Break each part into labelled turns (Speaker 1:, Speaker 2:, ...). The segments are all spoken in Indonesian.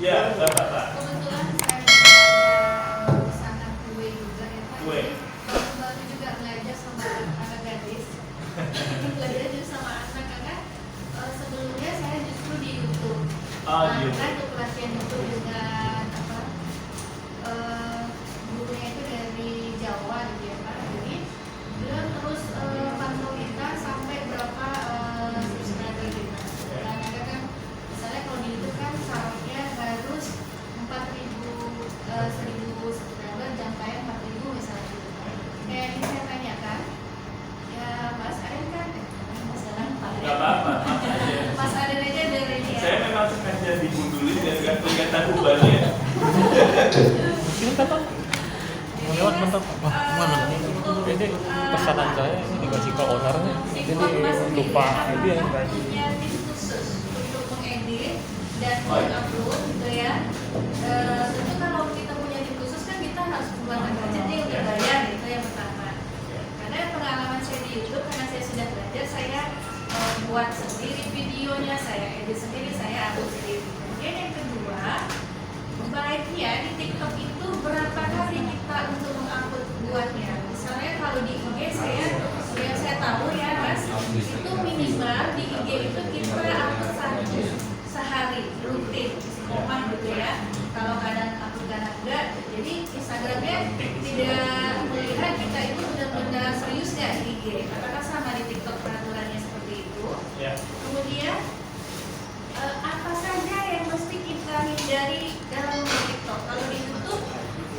Speaker 1: Ya, Bapak.
Speaker 2: Kebetulan saya ada usaha kue juga ya Pak.
Speaker 1: Kue.
Speaker 2: Baru juga belajar sama anak gadis. Belajar juga sama anak karena sebelumnya saya justru di YouTube.
Speaker 1: Di YouTube.
Speaker 2: Kan untuk pelatihan YouTube dengan gurunya itu dari Jawa gitu ya Pak. Jadi beliau terus pantau kita sampai berapa subscriber kita. Dan ada kan misalnya kalau di YouTube kan syaratnya harus 1000 subscriber, jam tayang 4000 misalnya gitu. Kayak ini saya tanyakan, ya Mas Aden kan, Mas Aden
Speaker 1: Gak apa-apa, Mas aja.
Speaker 2: Mas Aden aja dari dia.
Speaker 1: Saya memang sengaja digundulin dan gak kelihatan ubannya.
Speaker 3: Ini kata mau lewat mantap mana? Ini pesanan saya ini dikasih ke ownernya. Ini lupa ini ya.
Speaker 2: Punya tim khusus untuk mengedit dan mengupload gitu ya. Tentu kalau kita punya tim khusus kan kita harus buat budget nih untuk bayar gitu yang pertama. Karena pengalaman saya di YouTube karena saya sudah belajar, saya buat sendiri videonya, saya edit sendiri, saya upload sendiri. Kemudian yang kedua, baiknya di TikTok itu berapa kali kita untuk mengupload buatnya. Misalnya kalau di IG yang saya tahu ya Mas, itu minimal di IG itu kita upload 1 sehari rutin, istiqomah gitu ya. Kalau kadang upload kadang enggak, jadi Instagramnya tidak melihat kita itu benar-benar serius nggak di IG. Apakah sama di TikTok peraturannya seperti itu?
Speaker 1: Ya.
Speaker 2: Kemudian apa saja yang mesti kita hindari dalam TikTok? Kalau di YouTube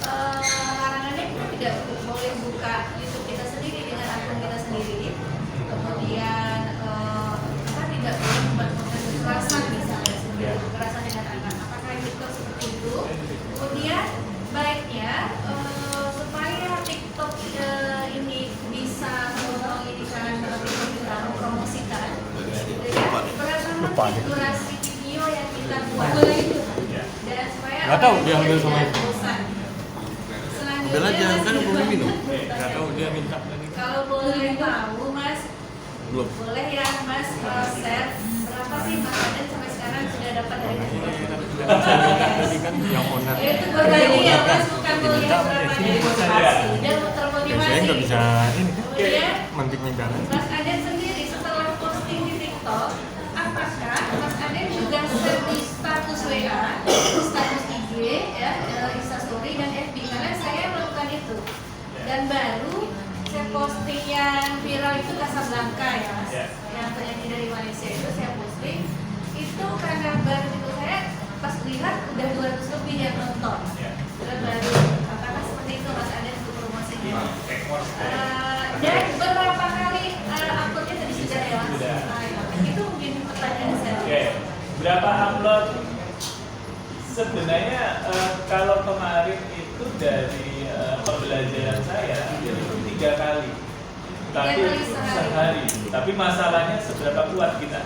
Speaker 2: larangannya kita tidak boleh buka YouTube kita sendiri dengan akun kita sendiri. Kemudian kita tidak boleh membuat konten kekerasan misalnya, kekerasan dengan anak. Apakah TikTok seperti itu? Kemudian baiknya supaya TikTok ini bisa menginginkan kita mempromosikan, berapa durasi video yang kita buat dan supaya
Speaker 3: Nggak tahu dia ambil sama
Speaker 2: tidak
Speaker 3: itu.
Speaker 2: bosan.
Speaker 4: Ambil aja, kan boleh minum.
Speaker 3: Nggak tahu dia minta lagi.
Speaker 2: Kalau boleh tahu Mas,
Speaker 4: Belum.
Speaker 2: boleh ya Mas share berapa sih Mas Aden sampai sekarang sudah dapat dari TikTok?
Speaker 3: Saya minta tadi kan yang owner.
Speaker 2: Itu berbagi ya Mas, bukan
Speaker 3: Minta
Speaker 2: melihat
Speaker 3: sama
Speaker 2: berapa
Speaker 3: dia.
Speaker 2: dari motivasi dan termotivasi.
Speaker 3: Saya nggak bisa ini
Speaker 2: Kemudian
Speaker 3: mentik-minta.
Speaker 2: Mas Aden sendiri setelah posting di TikTok, apakah Mas Aden juga share di status WA, status IG, ya, Instastory dan FB? Karena saya melakukan itu. Dan baru saya posting yang viral itu Casablanca ya Mas, yang penyanyi dari Malaysia itu saya posting. Itu karena baru itu saya pas lihat udah 200 lebih yang nonton. Dan baru, apakah seperti itu Mas Aden untuk promosinya? Dan berapa kali uploadnya tadi sudah ya Mas? Itu mungkin pertanyaan saya.
Speaker 1: Oke, berapa upload? Sebenarnya kalau kemarin itu dari pembelajaran saya itu 3 kali, tapi
Speaker 2: 3 kali
Speaker 1: sehari. Tapi masalahnya seberapa kuat kita?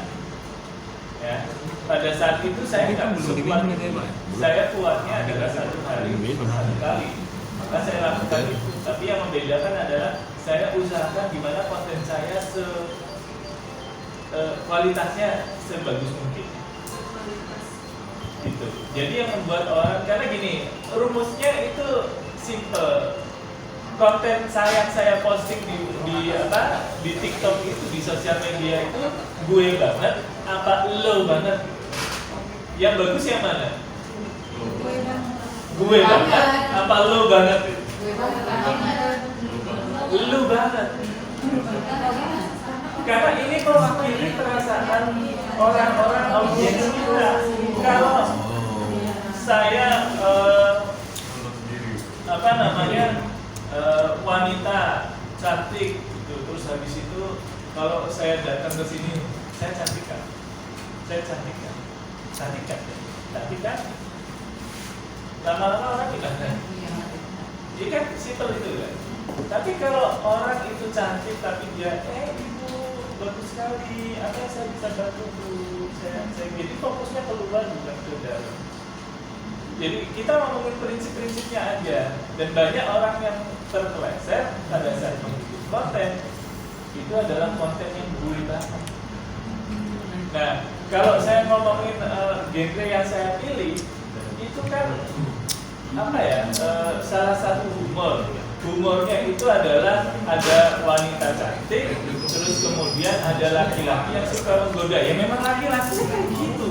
Speaker 1: Ya, pada saat itu saya nggak sekuat itu. Saya kuatnya adalah 1 hari 1 kali. Maka saya lakukan itu. Tapi yang membedakan adalah saya usahakan gimana konten saya kualitasnya sebagus mungkin. Gitu. Jadi yang membuat orang, karena gini, rumusnya itu simple. Konten yang saya posting di TikTok itu, di sosial media itu gue banget apa lo banget? Yang bagus yang mana? Gue banget apa lo banget? Lu banget. Karena ini mewakili perasaan orang-orang audiens kita. Kalau saya wanita cantik gitu, terus habis itu kalau saya datang ke sini, saya cantik kan? Lama-lama orang gimana? Iya kan, simpel itu kan. Tapi kalau orang itu cantik tapi dia ibu bagus sekali, apa yang saya bisa bantu bu? Saya jadi fokusnya keluar bukan ke dalam. Jadi kita ngomongin prinsip-prinsipnya aja. Dan banyak orang yang terpeleset pada saat membuat konten itu adalah konten yang gue banget. Nah, kalau saya ngomongin genre yang saya pilih, itu kan apa ya? Salah satu humornya itu adalah ada wanita cantik, terus kemudian ada laki-laki yang suka menggoda. Ya memang laki-laki kayak gitu.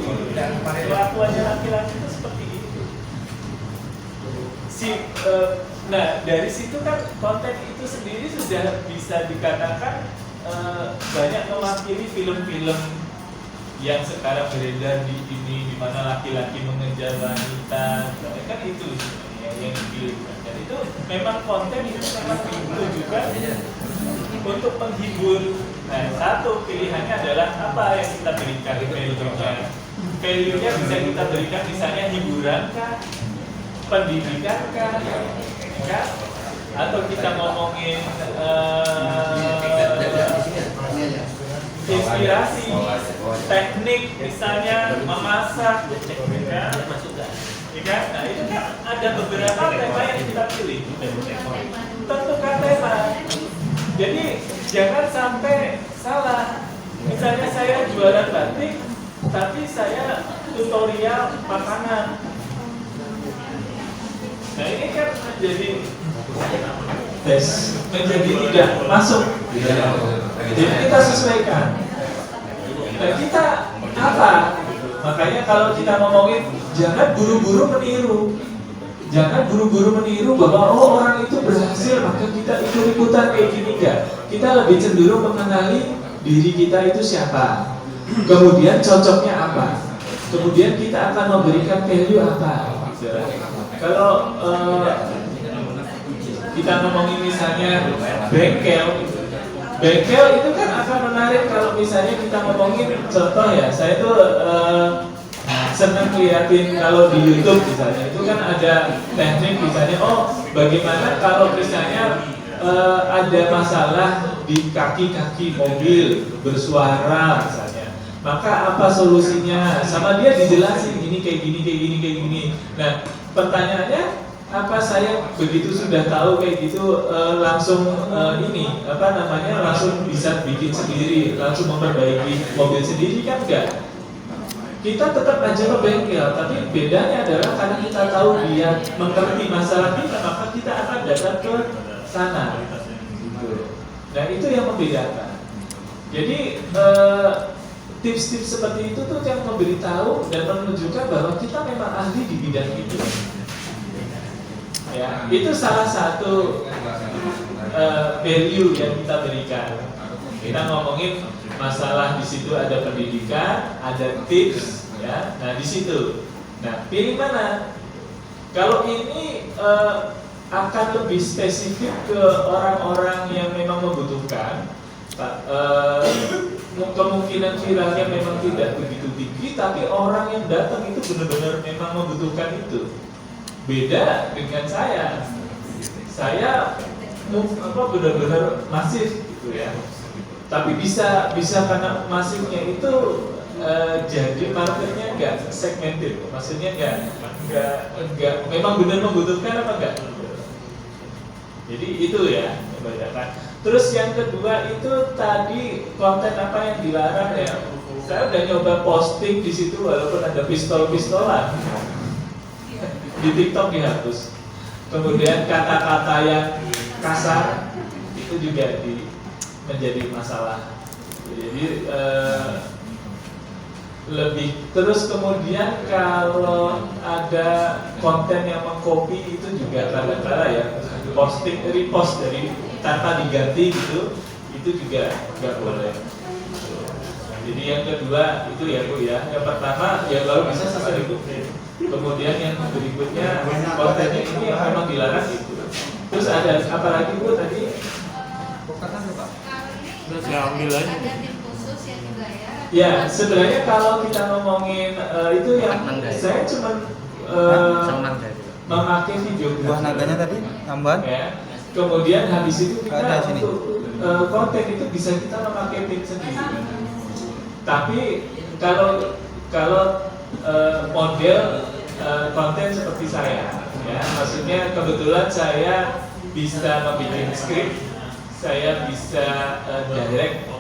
Speaker 1: Kelakuannya laki-laki itu seperti itu. Nah dari situ kan konten itu sendiri sudah bisa dikatakan banyak mewakili film-film yang sekarang beredar di mana laki-laki mengejar wanita, kan itu yang dipilihkan. Dan itu memang konten itu memang ditujukan untuk menghibur. Nah, satu pilihannya adalah apa yang kita berikan value-nya. Value-nya bisa kita berikan misalnya hiburan kah, pendidikan kah, kan? Atau kita ngomongin inspirasi, teknik misalnya memasak, ya. Nah itu kan ada beberapa tema yang kita pilih. Tentukan tema. Jadi jangan sampai salah. Misalnya saya jualan batik, tapi saya tutorial makanan. Nah ini kan menjadi tidak masuk. Jadi kita sesuaikan. Nah kita apa? Makanya kalau kita ngomongin jangan buru-buru meniru. Jangan buru-buru meniru bahwa orang itu berhasil maka kita ikut-ikutan kayak gini, enggak. Kita lebih cenderung mengenali diri kita itu siapa. Kemudian cocoknya apa. Kemudian kita akan memberikan value apa. Kalau kita ngomongin misalnya bengkel itu kan akan menarik kalau misalnya kita ngomongin contoh ya, saya tuh senang liatin kalau di YouTube misalnya itu kan ada teknik misalnya bagaimana kalau misalnya ada masalah di kaki-kaki mobil bersuara misalnya, maka apa solusinya, sama dia dijelasin ini kayak gini. Nah pertanyaannya, apa saya begitu sudah tahu kayak gitu langsung langsung bisa bikin sendiri, langsung memperbaiki mobil sendiri kan enggak. Kita tetap aja ke bengkel, tapi bedanya adalah karena kita tahu dia mengerti masalah kita, maka kita akan datang ke sana. Nah itu yang membedakan. Jadi tips-tips seperti itu tuh yang memberitahu dan menunjukkan bahwa kita memang ahli di bidang itu. Ya, itu salah satu value yang kita berikan. Kita ngomongin masalah di situ ada pendidikan, ada tips, ya. Nah di situ. Nah pilih mana? Kalau ini akan lebih spesifik ke orang-orang yang memang membutuhkan. Kemungkinan viralnya memang tidak begitu tinggi, tapi orang yang datang itu benar-benar memang membutuhkan itu. Beda dengan saya benar-benar masif gitu ya. Tapi bisa karena masifnya itu jadi marketnya enggak segmented, maksudnya enggak memang benar membutuhkan apa enggak. Jadi itu ya membedakan. Terus yang kedua itu tadi konten apa yang dilarang ya. Saya udah nyoba posting di situ walaupun ada pistol-pistolan. Di TikTok dihapus. Kemudian kata-kata yang kasar itu juga menjadi masalah. Jadi lebih terus kemudian kalau ada konten yang mengcopy itu juga kadang-kadang ya posting repost dari tanpa diganti gitu, itu juga nggak boleh. Jadi yang kedua itu ya Bu ya, yang pertama ya kalau bisa sesuai. Kemudian yang berikutnya kontennya ini yang memang dilarang itu. Terus ada apa lagi Bu tadi?
Speaker 3: Ya ambil aja.
Speaker 2: Ada tim khusus yang juga ya.
Speaker 1: Ya sebenarnya kalau kita ngomongin itu yang saya cuma memakai video
Speaker 5: buah naganya tadi tambahan
Speaker 1: ya. Kemudian habis itu kita
Speaker 5: ada sini.
Speaker 1: untuk konten itu bisa kita memakai tim sendiri. Tapi kalau model konten seperti saya, ya maksudnya kebetulan saya bisa membuat skrip, saya bisa direct,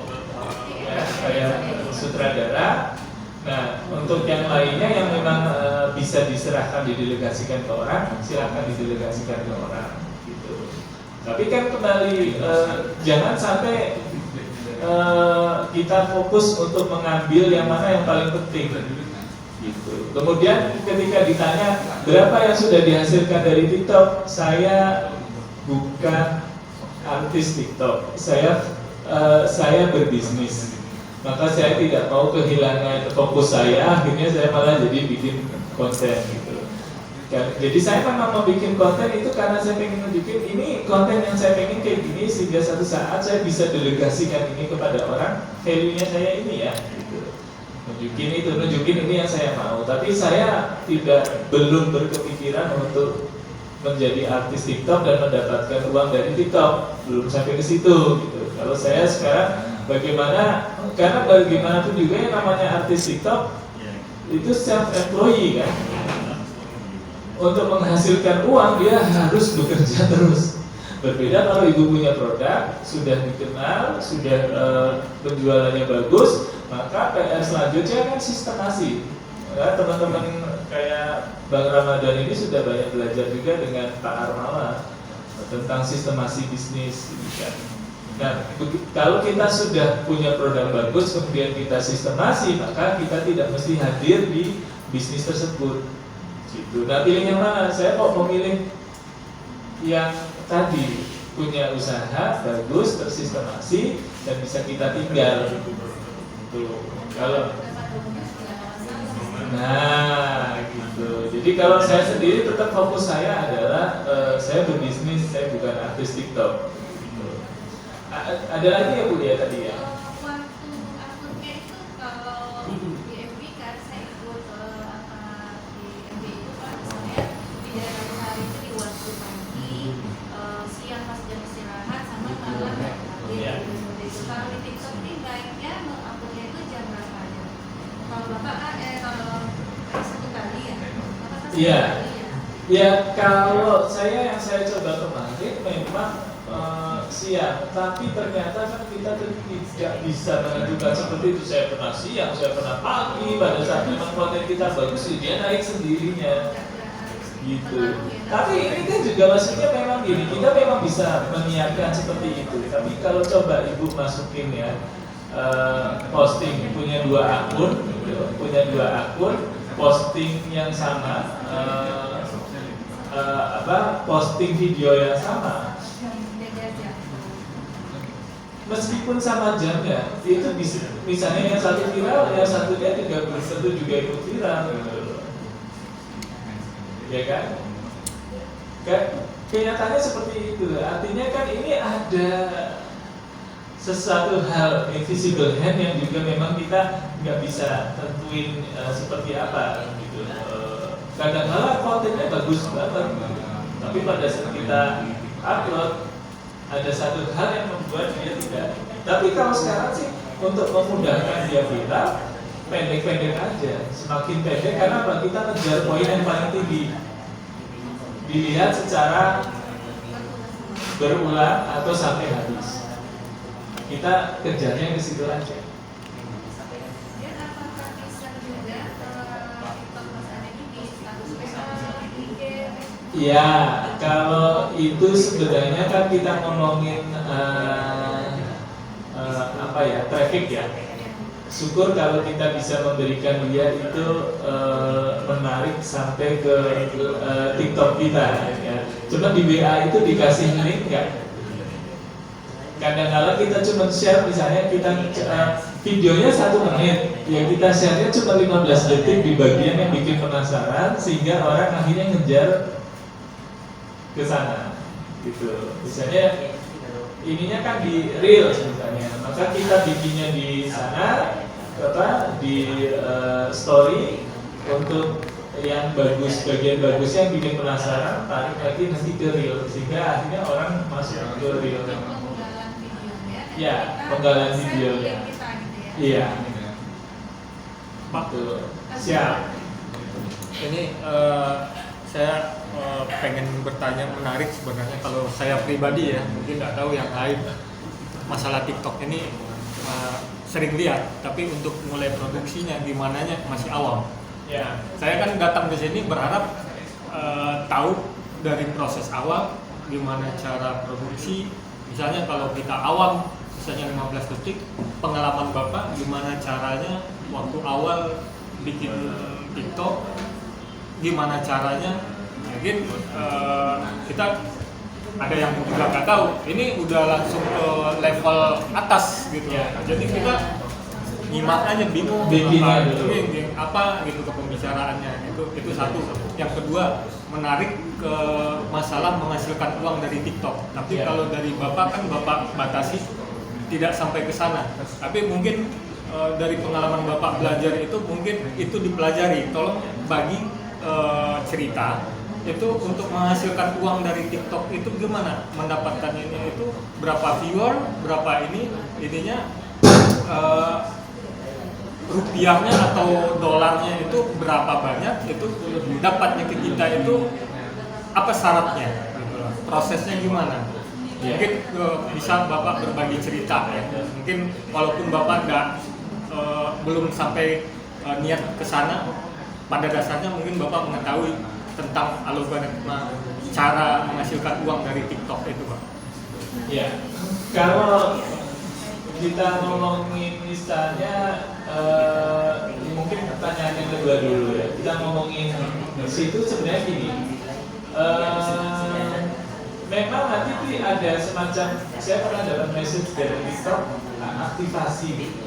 Speaker 1: ya saya sutradara, Nah, untuk yang lainnya yang memang bisa diserahkan didelegasikan ke orang, silakan didelegasikan ke orang gitu. Tapi kan kembali jangan sampai kita fokus untuk mengambil yang mana yang paling penting gitu. Kemudian ketika ditanya berapa yang sudah dihasilkan dari TikTok, saya bukan artis TikTok, saya berbisnis. Maka saya tidak mau kehilangan fokus saya, akhirnya saya malah jadi bikin konten gitu. Jadi saya memang mau bikin konten itu karena saya pengen nunjukin ini konten yang saya pengen kayak gini, sehingga satu saat saya bisa delegasikan ini kepada orang, value-nya saya ini ya gitu. Nunjukin ini yang saya mau. Tapi saya belum berkepikiran untuk menjadi artis TikTok dan mendapatkan uang dari TikTok, belum sampai ke situ gitu. Kalau saya sekarang karena bagaimanapun juga yang namanya artis TikTok itu self-employee kan. Untuk menghasilkan uang dia harus bekerja terus. Berbeda kalau ibu punya produk, sudah dikenal, sudah penjualannya bagus, maka PR selanjutnya kan sistemasi. Ya, teman-teman kayak Bang Ramadan ini sudah banyak belajar juga dengan Pak Armala tentang sistemasi bisnis gitu kan. Nah, kalau kita sudah punya produk bagus, kemudian kita sistemasi, maka kita tidak mesti hadir di bisnis tersebut. Gitu. Nah, pilih yang mana? Saya kok memilih yang tadi punya usaha bagus, tersistemasi, dan bisa kita tinggal. Tuh, kalau gitu. Jadi kalau saya sendiri tetap fokus saya adalah saya berbisnis, saya bukan artis TikTok. Ada lagi ya Bu ya tadi ya?
Speaker 2: Waktu akunnya itu kalau di FB kan saya ikut di FB itu kan misalnya di daerah hari itu di waktu pagi, siang pas jam istirahat sama malam Kalau di TikTok ini baiknya akunnya itu jam berapa aja? Kalau Bapak kan kalau satu kali ya?
Speaker 1: Iya. Ya kalau yang saya coba kemarin memang siang, tapi ternyata kan kita tidak bisa menentukan seperti itu. Saya pernah siang, saya pernah pagi. Pada saat memang konten kita bagus, dia naik sendirinya, gitu. Tapi ini kan juga maksudnya memang gini, kita memang bisa menyiapkan seperti itu. Tapi kalau coba ibu masukin ya posting punya dua akun, posting yang sama, posting video yang sama. Meskipun sama jamnya, itu bisa, misalnya yang satu viral, yang satunya juga belum tentu juga ikut viral, gitu. Ya kan? Kenyataannya seperti itu. Artinya kan ini ada sesuatu hal invisible hand yang juga memang kita nggak bisa tentuin seperti apa, gitu. Kadang-kadang kontennya bagus banget, tapi pada saat kita upload ada satu hal yang membuat dia tidak. Tapi kalau sekarang sih untuk memudahkan dia viral, pendek-pendek aja. Semakin pendek karena apa? Kita ngejar poin yang paling tinggi. Dilihat secara berulang atau sampai habis. Kita kejarnya ke situ aja. Ya, kalau itu sebenarnya kan kita ngomongin traffic ya. Syukur kalau kita bisa memberikan dia itu menarik sampai ke TikTok kita ya. Cuma di WA itu dikasih link nggak? Kadang-kadang kita cuma share, misalnya kita videonya 1 menit, yang kita share-nya cuma 15 detik di bagian yang bikin penasaran, sehingga orang akhirnya ngejar ke sana, gitu. Misalnya ininya kan di Reels misalnya, maka kita bikinnya di sana, di story untuk yang bagus, bagian bagusnya yang bikin penasaran, tarik lagi nanti ke Reels, sehingga akhirnya orang masuk ke Reels. Ya, penggalan videonya. Iya.
Speaker 3: Pak,
Speaker 1: Siap.
Speaker 3: ini saya pengen bertanya menarik sebenarnya. Kalau saya pribadi ya, mungkin nggak tahu yang lain, masalah TikTok ini sering lihat, tapi untuk mulai produksinya gimananya masih awam.
Speaker 1: Ya.
Speaker 3: Saya kan datang ke sini berharap tahu dari proses awal gimana cara produksi. Misalnya kalau kita awam, misalnya 15 detik, pengalaman Bapak gimana caranya waktu awal bikin TikTok, gimana caranya. Mungkin kita ada yang juga nggak tahu, ini udah langsung ke level atas gitu ya. Jadi kita nyimak aja, bingung apa gitu ke pembicaraannya. Itu satu. Yang kedua, menarik ke masalah menghasilkan uang dari TikTok. Tapi kalau dari Bapak kan Bapak batasi tidak sampai ke sana. Tapi mungkin dari pengalaman Bapak belajar itu mungkin itu dipelajari. Tolong bagi cerita itu untuk menghasilkan uang dari TikTok itu gimana mendapatkan ini, itu berapa viewer, berapa ininya rupiahnya atau dolarnya itu berapa banyak, itu dapatnya ke kita itu apa syaratnya gitu loh. Prosesnya gimana. Mungkin bisa Bapak berbagi cerita ya. Mungkin walaupun Bapak belum sampai niat ke sana, pada dasarnya mungkin Bapak mengetahui tentang algoritma cara menghasilkan uang dari TikTok itu, Pak.
Speaker 1: Ya, kalau kita ngomongin misalnya mungkin pertanyaan yang kedua dulu ya. Kita ngomongin situ sebenarnya gini. Memang nanti ada semacam, saya pernah dapat message dari TikTok aktivasi gitu.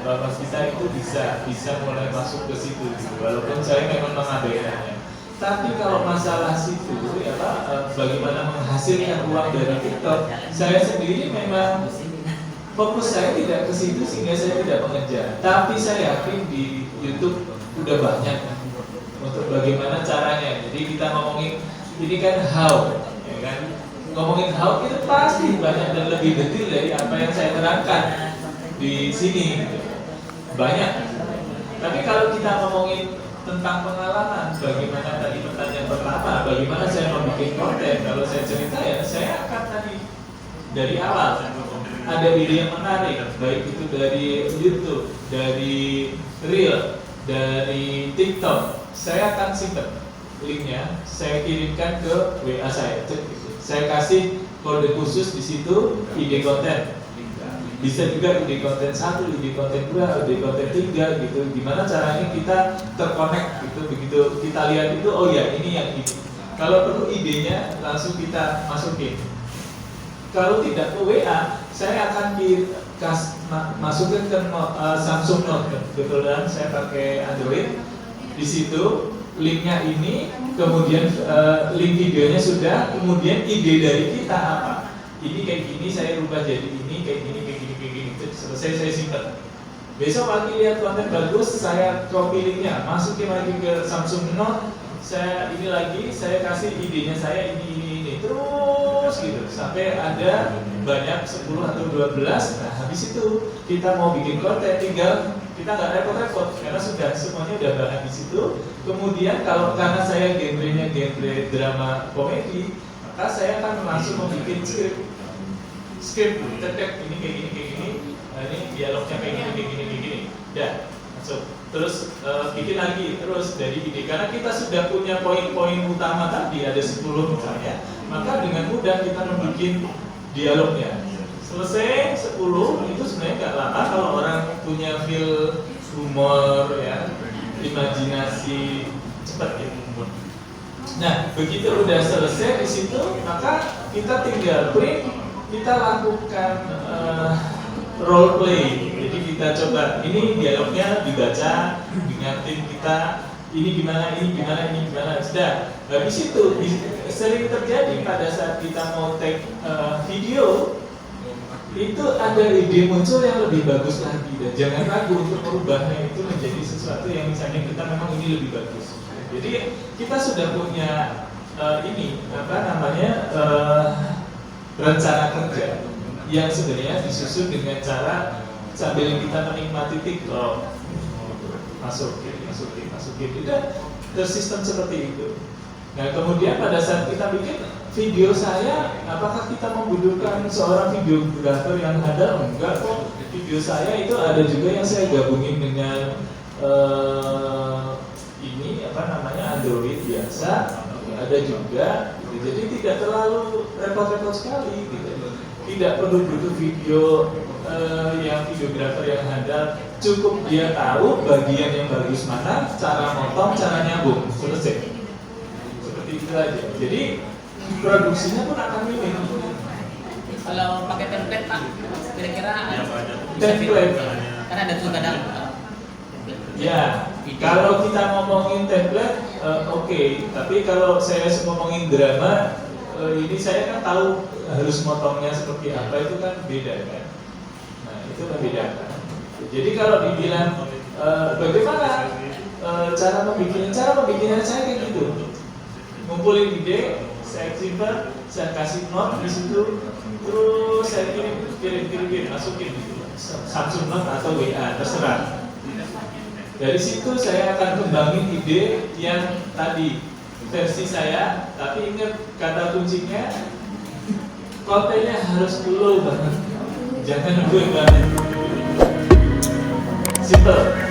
Speaker 1: Bapak kita itu bisa mulai masuk ke situ gitu. Walaupun saya memang mengabaikannya. Tapi kalau masalah situ ya Pak, bagaimana menghasilkan uang dari TikTok, saya sendiri memang fokus saya tidak ke situ sehingga saya tidak mengejar. Tapi saya yakin di YouTube udah banyak untuk bagaimana caranya. Jadi kita ngomongin ini kan how, ya kan? Ngomongin how itu pasti banyak dan lebih detail dari apa yang saya terangkan di sini. Gitu. Banyak. Tapi kalau kita ngomongin tentang pengalaman, bagaimana tadi pertanyaan pertama, bagaimana saya membuat konten, kalau saya cerita ya, saya akan tadi dari awal ada ide yang menarik, baik itu dari YouTube, dari Reel, dari TikTok, saya akan simpan linknya, saya kirimkan ke WA saya, saya kasih kode khusus di situ, ide konten. Bisa juga ide konten 1, ide konten 2, ide konten 3 gitu. Gimana caranya kita terkonek gitu. Begitu kita lihat itu, oh ya ini yang ini. Kalau perlu idenya langsung kita masukin. Kalau tidak ke WA, saya akan masukin ke Samsung Note. Kebetulan saya pakai Android. Di situ linknya ini, kemudian link videonya sudah, kemudian ide dari kita apa? Ini kayak gini, saya rubah jadi ini, kayak gini. Selesai saya simpan. Besok pagi lihat konten bagus, saya copy linknya, masukin lagi ke Samsung Note, saya ini lagi, saya kasih idenya saya ini, terus gitu sampai ada banyak 10 atau 12. Nah habis itu kita mau bikin konten, tinggal kita nggak repot-repot karena sudah semuanya udah banyak di situ. Kemudian karena saya genrenya genre drama komedi, maka saya akan langsung membuat script, tetek ini kayak gini. Nah, ini dialognya kayak gini. Ya, masuk. Terus bikin lagi terus dari ide. Karena kita sudah punya poin-poin utama tadi ada 10 misalnya, maka dengan mudah kita membuat dialognya. Selesai 10 itu sebenarnya nggak lama kalau orang punya feel humor ya, imajinasi cepat gitu. Nah, begitu udah selesai di situ, maka kita tinggal print, kita lakukan role play. Jadi kita coba ini dialognya dibaca, diingatin kita ini gimana. Sudah. Habis itu sering terjadi pada saat kita mau take video itu ada ide muncul yang lebih bagus lagi dan jangan ragu untuk merubahnya itu menjadi sesuatu yang misalnya kita memang ini lebih bagus. Jadi kita sudah punya rencana kerja yang sebenarnya disusun dengan cara sambil kita menikmati TikTok, masukin, udah tersistem seperti itu. Nah kemudian pada saat kita bikin video saya, apakah kita membutuhkan seorang videografer yang handal? Enggak kok. video saya itu ada juga yang saya gabungin dengan ini apa namanya Android biasa, ada juga, gitu. Jadi tidak terlalu repot-repot sekali, gitu. Tidak perlu butuh video yang videografer yang handal, cukup dia tahu bagian yang bagus mana, cara motong, cara nyambung, selesai. Seperti itu aja. Jadi produksinya pun akan minim.
Speaker 5: Kalau pakai template Pak, kira-kira
Speaker 1: Template.
Speaker 5: kan ada tuh kadang
Speaker 1: Ya, kalau kita ngomongin template, oke. Tapi kalau saya ngomongin drama, ini saya kan tahu harus motongnya seperti apa, itu kan beda kan. Nah, itu membedakan. Jadi kalau dibilang bagaimana cara membikinnya saya kayak gitu. Ngumpulin ide, saya simpan, saya kasih note di situ, terus saya kirim, masukin gitu. Samsung Note atau WA, terserah. Dari situ saya akan kembangin ide yang tadi versi saya, tapi ingat kata kuncinya kontennya harus flow banget, jangan gue banget. Simple.